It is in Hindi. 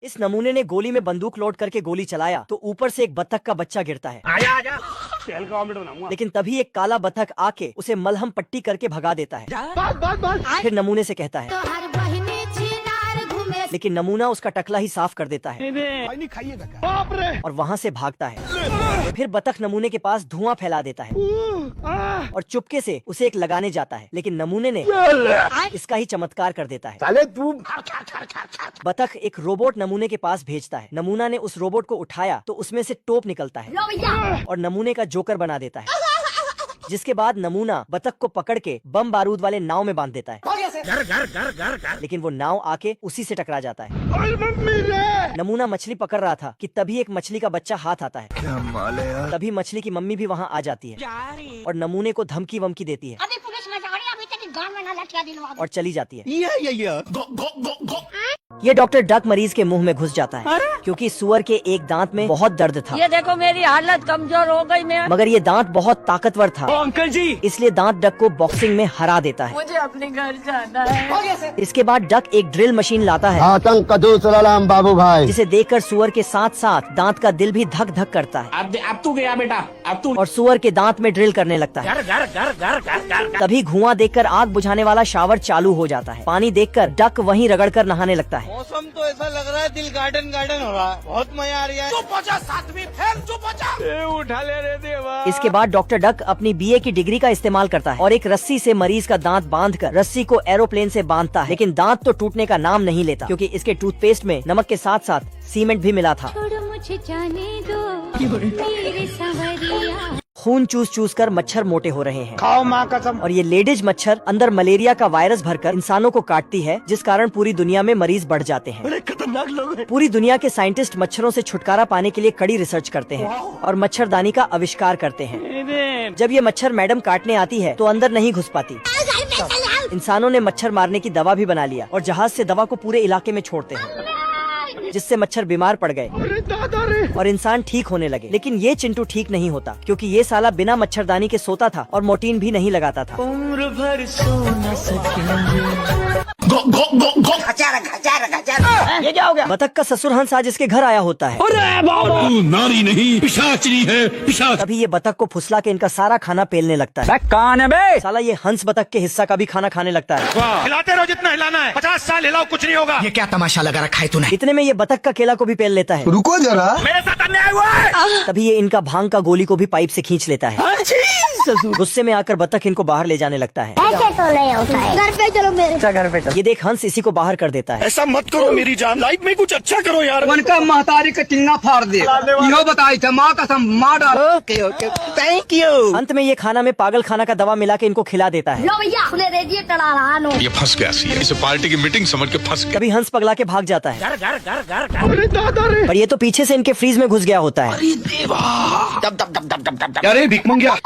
इस नमूने ने गोली में बंदूक लोड करके गोली चलाया तो ऊपर से एक बत्तख का बच्चा गिरता है। आजा आजा तेल का ऑमलेट बनाऊंगा। लेकिन तभी एक काला बत्तख आके उसे मलहम पट्टी करके भगा देता है। बस फिर नमूने से कहता है, लेकिन नमूना उसका टकला ही साफ कर देता है नहीं खाइएगा क्या? बाप रे। और वहाँ से भागता है। फिर बत्तख नमूने के पास धुआं फैला देता है और चुपके से उसे एक लगाने जाता है, लेकिन नमूने ने इसका ही चमत्कार कर देता है। साले तू बत्तख एक रोबोट नमूने के पास भेजता है। नमूना ने उस रोबोट को उठाया तो उसमें से टोप निकलता है और नमूने का जोकर बना देता है, जिसके बाद नमूना बत्तख को पकड़ के बम बारूद वाले नाव में बांध देता है। घर घर घर घर घर। लेकिन वो नाव आके उसी से टकरा जाता है। ओए मम्मी रे। नमूना मछली पकड़ रहा था कि तभी एक मछली का बच्चा हाथ आता है। क्या माल है यार। तभी मछली की मम्मी भी वहाँ आ जाती है और नमूने को धमकी वमकी देती है अभी पुलिस में जा रही है, अभी तक गांव में ना लटका दिलवा दो। और चली जाती है। ये गो गो गो गो। ये डॉक्टर डक मरीज के मुंह में घुस जाता है क्योंकि सुअर के एक दांत में बहुत दर्द था। ये देखो मेरी हालत कमजोर हो गई मैं। मगर ये दांत बहुत ताकतवर था, अंकल जी। इसलिए दांत डक को बॉक्सिंग में हरा देता है। मुझे अपने घर जाना है। इसके बाद डक एक ड्रिल मशीन लाता है आतंक का दूसरा बाबू भाई। जिसे देखकर सुअर के साथ साथ दांत का दिल भी धक धक करता है अब तू गया बेटा, अब तू और सुअर के दांत में ड्रिल करने लगता है। घर घर घर घर घर घर। तभी धुआं देखकर आग बुझाने वाला शावर चालू हो जाता है। पानी देखकर डक वहीं रगड़कर नहाने लगता है। मौसम तो ऐसा लग रहा है दिल गार्डन गार्डन हो रहा है, बहुत मजा आ रहा है। तू पहुंचा सातवीं फेल तू पहुंचा। उठा ले रे देवा। इसके बाद डॉक्टर डक अपनी बीए की डिग्री का इस्तेमाल करता है और एक रस्सी से मरीज का दांत बांधकर रस्सी को एरोप्लेन से बांधता है। लेकिन दांत तो टूटने का नाम नहीं लेता क्योंकि इसके टूथपेस्ट में नमक के साथ साथ सीमेंट भी मिला था। छोड़ो मुझे जाने दो मेरे सवरिया। खून चूस चूस कर मच्छर मोटे हो रहे हैं खाओ माँ कसम। और ये लेडीज मच्छर अंदर मलेरिया का वायरस भरकर इंसानों को काटती है, जिस कारण पूरी दुनिया में मरीज बढ़ जाते हैं। बड़े खतरनाक लोग हैं। पूरी दुनिया के साइंटिस्ट मच्छरों से छुटकारा पाने के लिए कड़ी रिसर्च करते हैं और मच्छरदानी का आविष्कार करते हैं। जब ये मच्छर मैडम काटने आती है तो अंदर नहीं घुस पाती। इंसानों ने मच्छर मारने की दवा भी बना लिया और जहाज से दवा को पूरे इलाके में छोड़ते हैं, जिससे मच्छर बीमार पड़ गए और इंसान ठीक होने लगे। लेकिन ये चिंटू ठीक नहीं होता क्योंकि ये साला बिना मच्छरदानी के सोता था और मोटीन भी नहीं लगाता था। उम्र भर सो न सकेंगे। गो गो गो गो। ये क्या हो गया? बतख का ससुर हंस आज इसके घर आया होता है। तू नारी नहीं पिशाचनी है, पिशाच। तभी ये बतख को फुसला के इनका सारा खाना पेलने लगता है। कौन है बे? साला ये हंस बतख के हिस्सा का भी खाना खाने लगता है। हिलाते रहो जितना हिलाना है, 50 साल हिलाओ कुछ नहीं होगा। ये क्या तमाशा लगा रखा है तूने? इतने में ये बतख का केला को भी पेल लेता है। रुको जरा। मेरे साथ अन्याय हुआ है। तभी ये इनका भांग का गोली को भी पाइप से खींच लेता है। गुस्से में आकर बतख इनको बाहर ले जाने लगता है। ऐसे तो नहीं होता है। घर पे चलो मेरे। घर पे ये देख हंस इसी को बाहर कर देता है। ऐसा मत करो मेरी जान, लाइफ में कुछ अच्छा करो यार। उनका महतारी का टिंगा फाड़ दे। यो बताई था माँ कसम माँ डाल। Okay okay thank you. अंत में ये खाना में पागल खाना का दवा मिला के इनको खिला देता है। लो भैया खुले रेडिएटर टड़ा रहा नो। ये फंस गया सी, इसे पार्टी की मीटिंग समझ के फंस गया। कभी हंस पगला के भाग जाता है घर घर घर घर घर। अरे दादा रे। पर ये तो पीछे से इनके फ्रीज में घुस गया होता है। अरे देवा। दब दब दब दब दब दब। अरे भिख मंगिया।